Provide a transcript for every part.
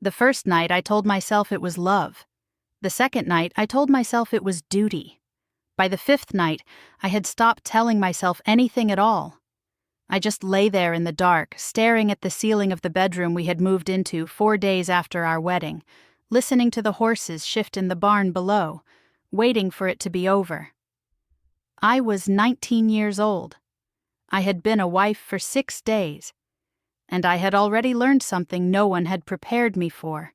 The first night I told myself it was love. The second night I told myself it was duty. By the fifth night, I had stopped telling myself anything at all. I just lay there in the dark, staring at the ceiling of the bedroom we had moved into 4 days after our wedding, listening to the horses shift in the barn below, waiting for it to be over. I was 19 years old. I had been a wife for 6 days. And I had already learned something no one had prepared me for.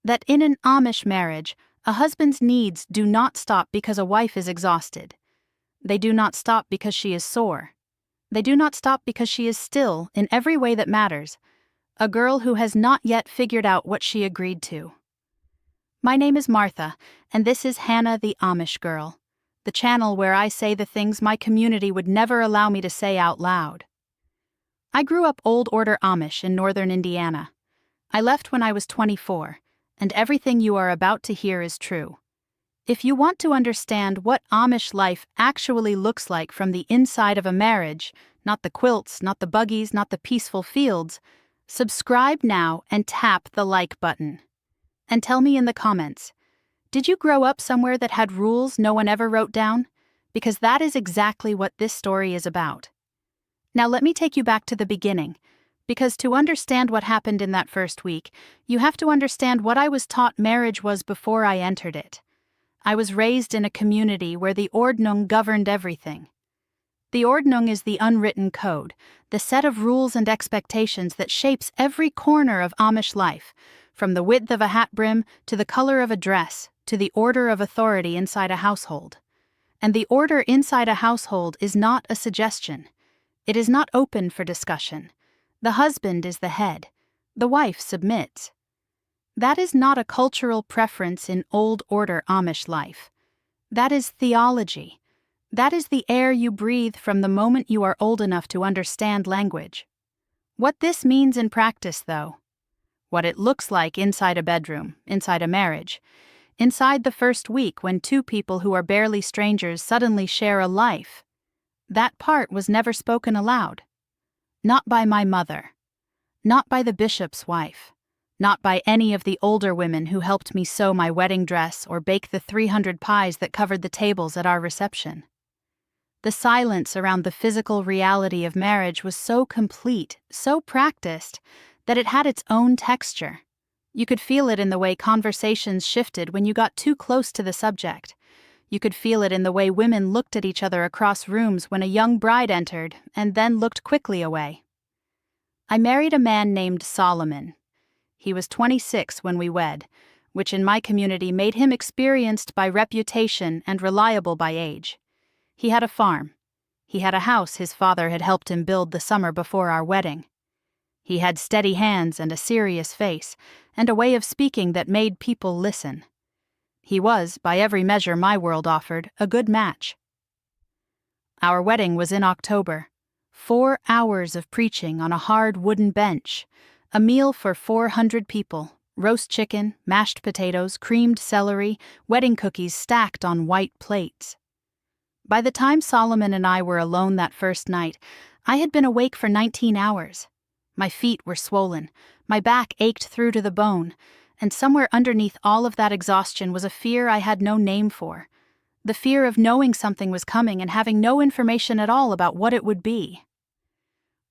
That in an Amish marriage, a husband's needs do not stop because a wife is exhausted. They do not stop because she is sore. They do not stop because she is still, in every way that matters, a girl who has not yet figured out what she agreed to. My name is Martha, and this is Hannah the Amish Girl, the channel where I say the things my community would never allow me to say out loud. I grew up Old Order Amish in northern Indiana. I left when I was 24, and everything you are about to hear is true. If you want to understand what Amish life actually looks like from the inside of a marriage, not the quilts, not the buggies, not the peaceful fields, subscribe now and tap the like button. And tell me in the comments, did you grow up somewhere that had rules no one ever wrote down? Because that is exactly what this story is about. Now let me take you back to the beginning, because to understand what happened in that first week, you have to understand what I was taught marriage was before I entered it. I was raised in a community where the ordnong governed everything. The ordnong is the unwritten code, the set of rules and expectations that shapes every corner of Amish life, from the width of a hat brim to the color of a dress to the order of authority inside a household. And the order inside a household is not a suggestion. It is not open for discussion. The husband is the head. The wife submits. That is not a cultural preference in Old Order Amish life. That is theology. That is the air you breathe from the moment you are old enough to understand language. What this means in practice, though, what it looks like inside a bedroom, inside a marriage, inside the first week when two people who are barely strangers suddenly share a life, that part was never spoken aloud. Not by my mother. Not by the bishop's wife. Not by any of the older women who helped me sew my wedding dress or bake the 300 pies that covered the tables at our reception. The silence around the physical reality of marriage was so complete, so practiced, that it had its own texture. You could feel it in the way conversations shifted when you got too close to the subject. You could feel it in the way women looked at each other across rooms when a young bride entered and then looked quickly away. I married a man named Solomon. He was 26 when we wed, which in my community made him experienced by reputation and reliable by age. He had a farm. He had a house his father had helped him build the summer before our wedding. He had steady hands and a serious face, and a way of speaking that made people listen. He was, by every measure my world offered, a good match. Our wedding was in October. 4 hours of preaching on a hard wooden bench, a meal for 400 people, roast chicken, mashed potatoes, creamed celery, wedding cookies stacked on white plates. By the time Solomon and I were alone that first night, I had been awake for 19 hours. My feet were swollen, my back ached through to the bone, and somewhere underneath all of that exhaustion was a fear I had no name for. The fear of knowing something was coming and having no information at all about what it would be.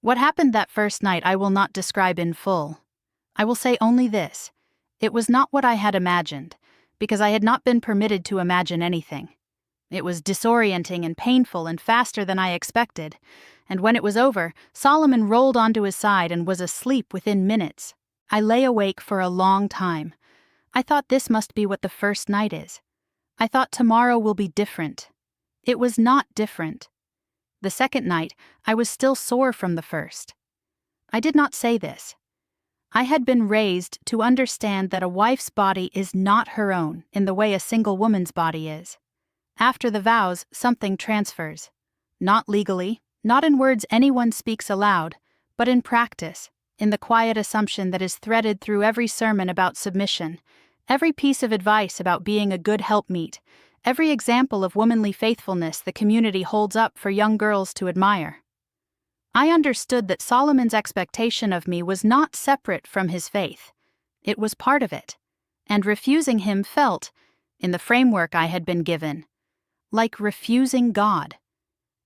What happened that first night I will not describe in full. I will say only this. It was not what I had imagined, because I had not been permitted to imagine anything. It was disorienting and painful and faster than I expected, and when it was over, Solomon rolled onto his side and was asleep within minutes. I lay awake for a long time. I thought this must be what the first night is. I thought tomorrow will be different. It was not different. The second night, I was still sore from the first. I did not say this. I had been raised to understand that a wife's body is not her own in the way a single woman's body is. After the vows, something transfers. Not legally, not in words anyone speaks aloud, but in practice, in the quiet assumption that is threaded through every sermon about submission, every piece of advice about being a good helpmeet, every example of womanly faithfulness the community holds up for young girls to admire. I understood that Solomon's expectation of me was not separate from his faith. It was part of it. And refusing him felt, in the framework I had been given, like refusing God.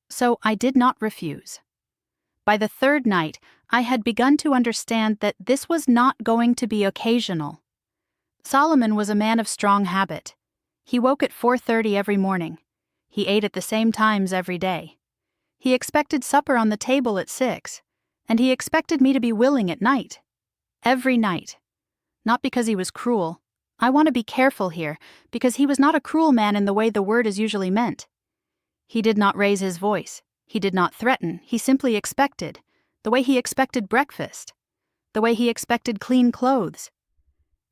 So I did not refuse. By the third night, I had begun to understand that this was not going to be occasional. Solomon was a man of strong habit. He woke at 4:30 every morning. He ate at the same times every day. He expected supper on the table at 6, and he expected me to be willing at night. Every night. Not because he was cruel. I want to be careful here, because he was not a cruel man in the way the word is usually meant. He did not raise his voice. He did not threaten. He simply expected, the way he expected breakfast, the way he expected clean clothes.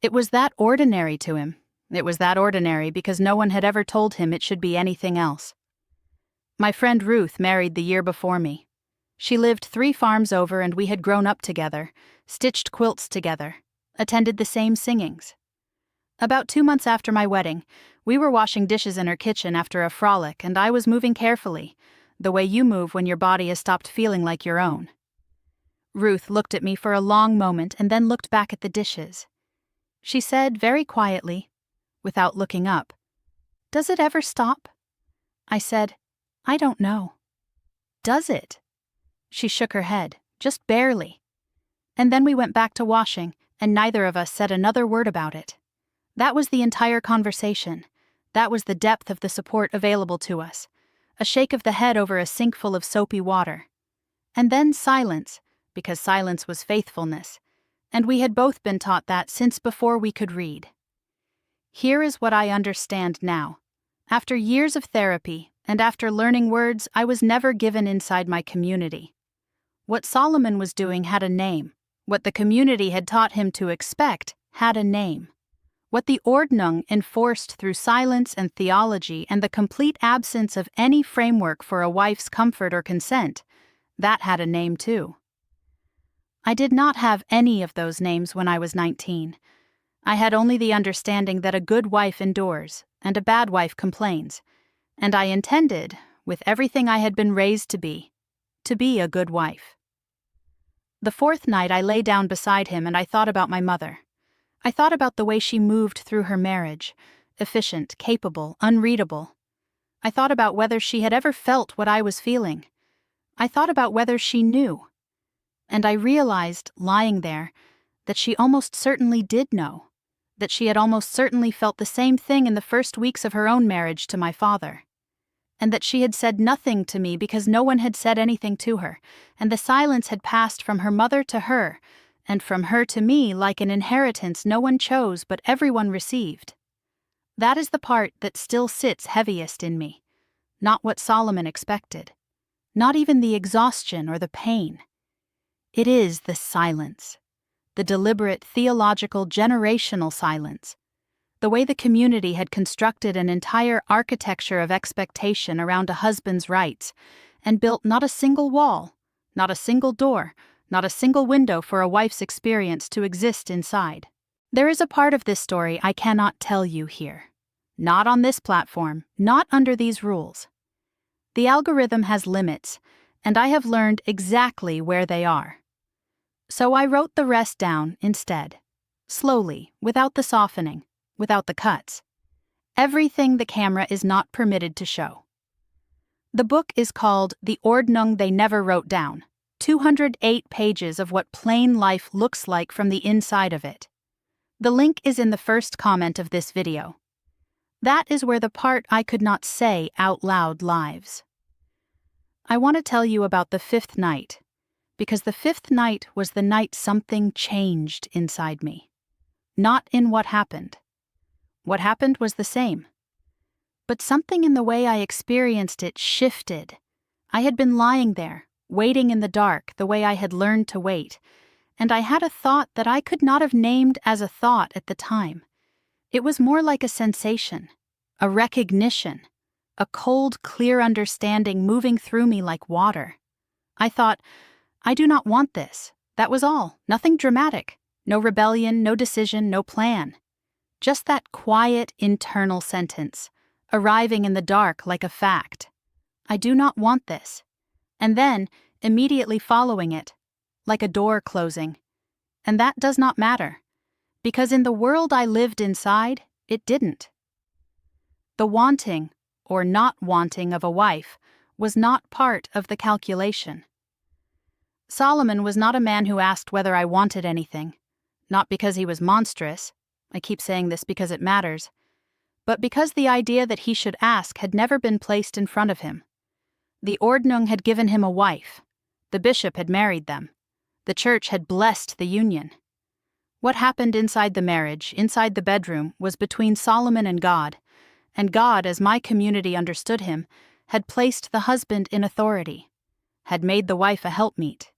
It was that ordinary to him. It was that ordinary because no one had ever told him it should be anything else. My friend Ruth married the year before me. She lived 3 farms over, and we had grown up together, stitched quilts together, attended the same singings. About 2 months after my wedding, we were washing dishes in her kitchen after a frolic, and I was moving carefully, the way you move when your body has stopped feeling like your own. Ruth looked at me for a long moment and then looked back at the dishes. She said very quietly, without looking up, "Does it ever stop?" I said, "I don't know." "Does it?" She shook her head, just barely. And then we went back to washing, and neither of us said another word about it. That was the entire conversation. That was the depth of the support available to us. A shake of the head over a sink full of soapy water. And then silence, because silence was faithfulness, and we had both been taught that since before we could read. Here is what I understand now. After years of therapy, and after learning words I was never given inside my community. What Solomon was doing had a name. What the community had taught him to expect had a name. What the ordnong enforced through silence and theology and the complete absence of any framework for a wife's comfort or consent, that had a name too. I did not have any of those names when I was 19. I had only the understanding that a good wife endures and a bad wife complains, and I intended, with everything I had been raised to be a good wife. The 4th night I lay down beside him and I thought about my mother. I thought about the way she moved through her marriage, efficient, capable, unreadable. I thought about whether she had ever felt what I was feeling. I thought about whether she knew. And I realized, lying there, that she almost certainly did know, that she had almost certainly felt the same thing in the first weeks of her own marriage to my father, and that she had said nothing to me because no one had said anything to her, and the silence had passed from her mother to her, and from her to me like an inheritance no one chose but everyone received. That is the part that still sits heaviest in me, not what Solomon expected, not even the exhaustion or the pain. It is the silence, the deliberate theological generational silence, the way the community had constructed an entire architecture of expectation around a husband's rights and built not a single wall, not a single door, not a single window for a wife's experience to exist inside. There is a part of this story I cannot tell you here. Not on this platform, not under these rules. The algorithm has limits, and I have learned exactly where they are. So I wrote the rest down instead, slowly, without the softening, without the cuts. Everything the camera is not permitted to show. The book is called The Ordnong They Never Wrote Down, 208 pages of what plain life looks like from the inside of it. The link is in the first comment of this video. That is where the part I could not say out loud lives. I want to tell you about the 5th night, because the 5th night was the night something changed inside me. Not in what happened. What happened was the same. But something in the way I experienced it shifted. I had been lying there, waiting in the dark the way I had learned to wait, and I had a thought that I could not have named as a thought at the time. It was more like a sensation, a recognition, a cold, clear understanding moving through me like water. I thought, I do not want this. That was all. Nothing dramatic. No rebellion, no decision, no plan. Just that quiet, internal sentence, arriving in the dark like a fact. I do not want this. And then, immediately following it, like a door closing. And that does not matter, Because in the world I lived inside, it didn't. The wanting, or not wanting of a wife, was not part of the calculation. Solomon was not a man who asked whether I wanted anything, not because he was monstrous, I keep saying this because it matters, but because the idea that he should ask had never been placed in front of him. The ordnong had given him a wife. The bishop had married them. The church had blessed the union. What happened inside the marriage, inside the bedroom, was between Solomon and God, as my community understood him, had placed the husband in authority, had made the wife a helpmeet,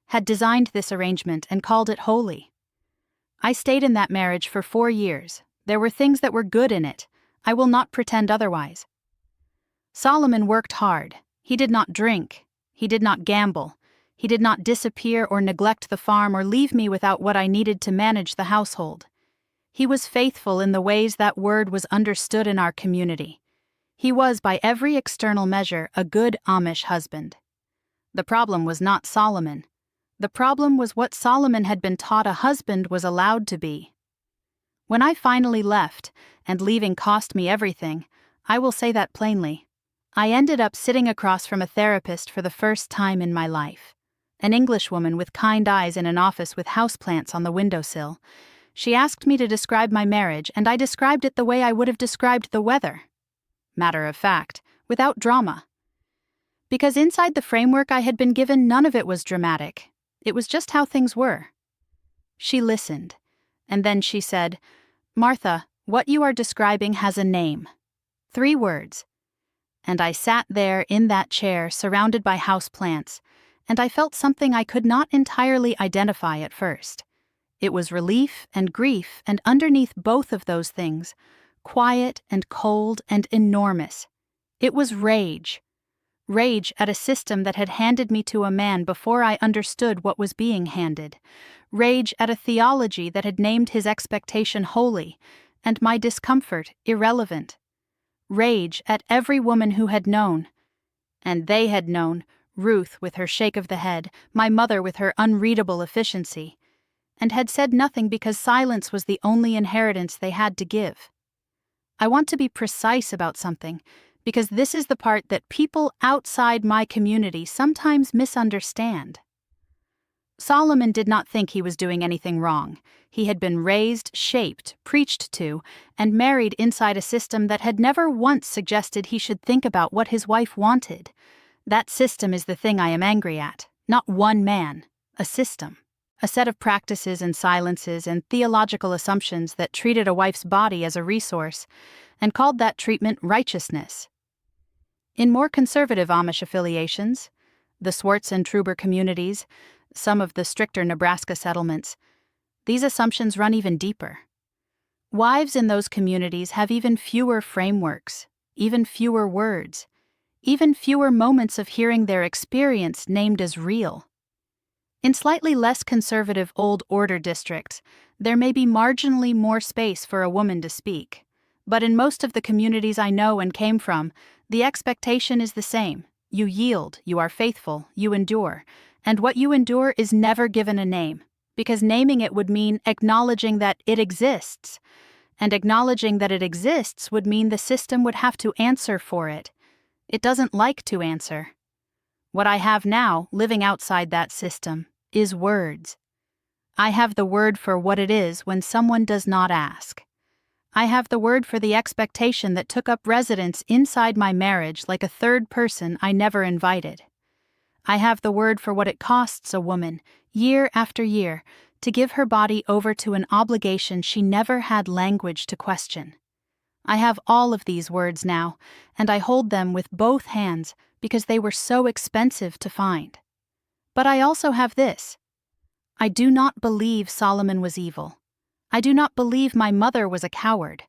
had designed this arrangement and called it holy. I stayed in that marriage for 4 years. There were things that were good in it. I will not pretend otherwise. Solomon worked hard. He did not drink. He did not gamble. He did not disappear or neglect the farm or leave me without what I needed to manage the household. He was faithful in the ways that word was understood in our community. He was, by every external measure, a good Amish husband. The problem was not Solomon. The problem was what Solomon had been taught a husband was allowed to be. When I finally left, and leaving cost me everything, I will say that plainly. I ended up sitting across from a therapist for the first time in my life. An Englishwoman with kind eyes in an office with houseplants on the windowsill. She asked me to describe my marriage, and I described it the way I would have described the weather. Matter of fact, without drama. Because inside the framework I had been given, none of it was dramatic. It was just how things were. She listened, and then she said, "Martha, what you are describing has a name. 3 words." And I sat there in that chair surrounded by houseplants, and I felt something I could not entirely identify at first. It was relief and grief, and underneath both of those things, quiet and cold and enormous, it was rage. Rage at a system that had handed me to a man before I understood what was being handed. Rage at a theology that had named his expectation holy, and my discomfort irrelevant. Rage at every woman who had known. And they had known, Ruth with her shake of the head, my mother with her unreadable efficiency, and had said nothing because silence was the only inheritance they had to give. I want to be precise about something, because this is the part that people outside my community sometimes misunderstand. Solomon did not think he was doing anything wrong. He had been raised, shaped, preached to, and married inside a system that had never once suggested he should think about what his wife wanted. That system is the thing I am angry at, not one man, a system. A set of practices and silences and theological assumptions that treated a wife's body as a resource and called that treatment righteousness. In more conservative Amish affiliations, the Swartz and Truber communities, some of the stricter Nebraska settlements, these assumptions run even deeper. Wives in those communities have even fewer frameworks, even fewer words, even fewer moments of hearing their experience named as real. In slightly less conservative Old Order districts, there may be marginally more space for a woman to speak, but in most of the communities I know and came from, the expectation is the same. You yield, you are faithful, you endure, and what you endure is never given a name, because naming it would mean acknowledging that it exists, and acknowledging that it exists would mean the system would have to answer for it. It doesn't like to answer. What I have now, living outside that system, is words. I have the word for what it is when someone does not ask. I have the word for the expectation that took up residence inside my marriage like a third person I never invited. I have the word for what it costs a woman, year after year, to give her body over to an obligation she never had language to question. I have all of these words now, and I hold them with both hands because they were so expensive to find. But I also have this. I do not believe Solomon was evil. I do not believe my mother was a coward.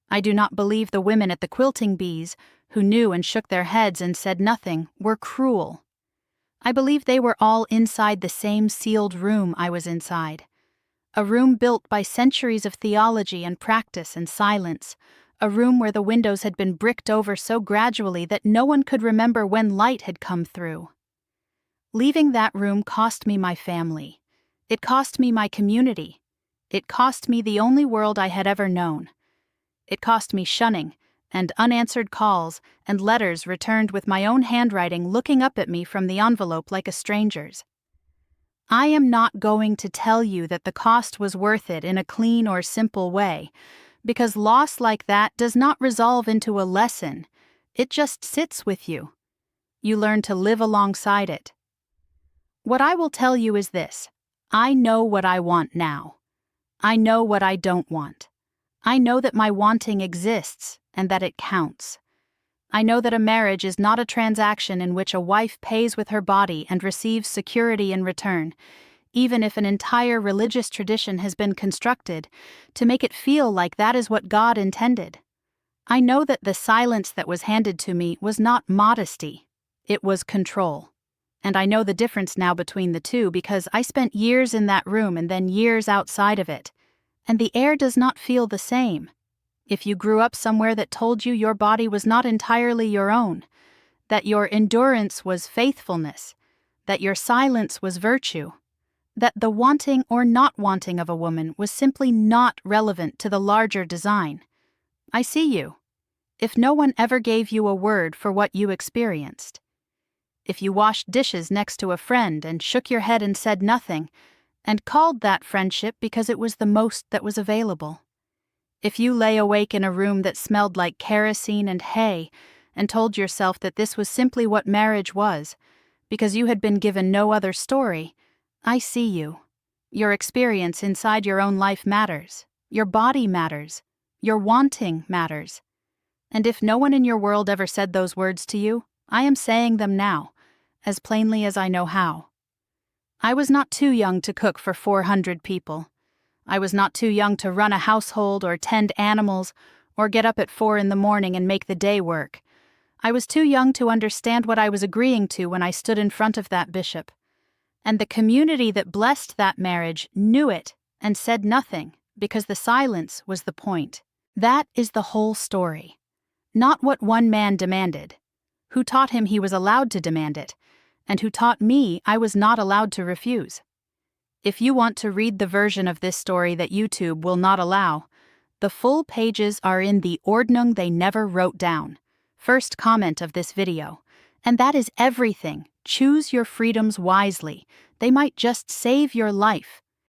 I do not believe the women at the quilting bees, who knew and shook their heads and said nothing, were cruel. I believe they were all inside the same sealed room I was inside. A room built by centuries of theology and practice and silence. A room where the windows had been bricked over so gradually that no one could remember when light had come through. Leaving that room cost me my family. It cost me my community. It cost me the only world I had ever known. It cost me shunning, and unanswered calls, and letters returned with my own handwriting looking up at me from the envelope like a stranger's. I am not going to tell you that the cost was worth it in a clean or simple way, because loss like that does not resolve into a lesson. It just sits with you. You learn to live alongside it. What I will tell you is this: I know what I want now. I know what I don't want. I know that my wanting exists and that it counts. I know that a marriage is not a transaction in which a wife pays with her body and receives security in return, even if an entire religious tradition has been constructed to make it feel like that is what God intended. I know that the silence that was handed to me was not modesty, it was control. And I know the difference now between the two because I spent years in that room and then years outside of it, and the air does not feel the same. If you grew up somewhere that told you your body was not entirely your own, that your endurance was faithfulness, that your silence was virtue, that the wanting or not wanting of a woman was simply not relevant to the larger design, I see you. If no one ever gave you a word for what you experienced, if you washed dishes next to a friend and shook your head and said nothing, and called that friendship because it was the most that was available, if you lay awake in a room that smelled like kerosene and hay and told yourself that this was simply what marriage was, because you had been given no other story, I see you. Your experience inside your own life matters. Your body matters. Your wanting matters. And if no one in your world ever said those words to you, I am saying them now, as plainly as I know how. I was not too young to cook for 400 people. I was not too young to run a household or tend animals or get up at 4 in the morning and make the day work. I was too young to understand what I was agreeing to when I stood in front of that bishop. And the community that blessed that marriage knew it and said nothing because the silence was the point. That is the whole story. Not what one man demanded, who taught him he was allowed to demand it, and who taught me I was not allowed to refuse. If you want to read the version of this story that YouTube will not allow, the full pages are in the ordnong they never wrote down, first comment of this video. And that is everything. Choose your freedoms wisely. They might just save your life.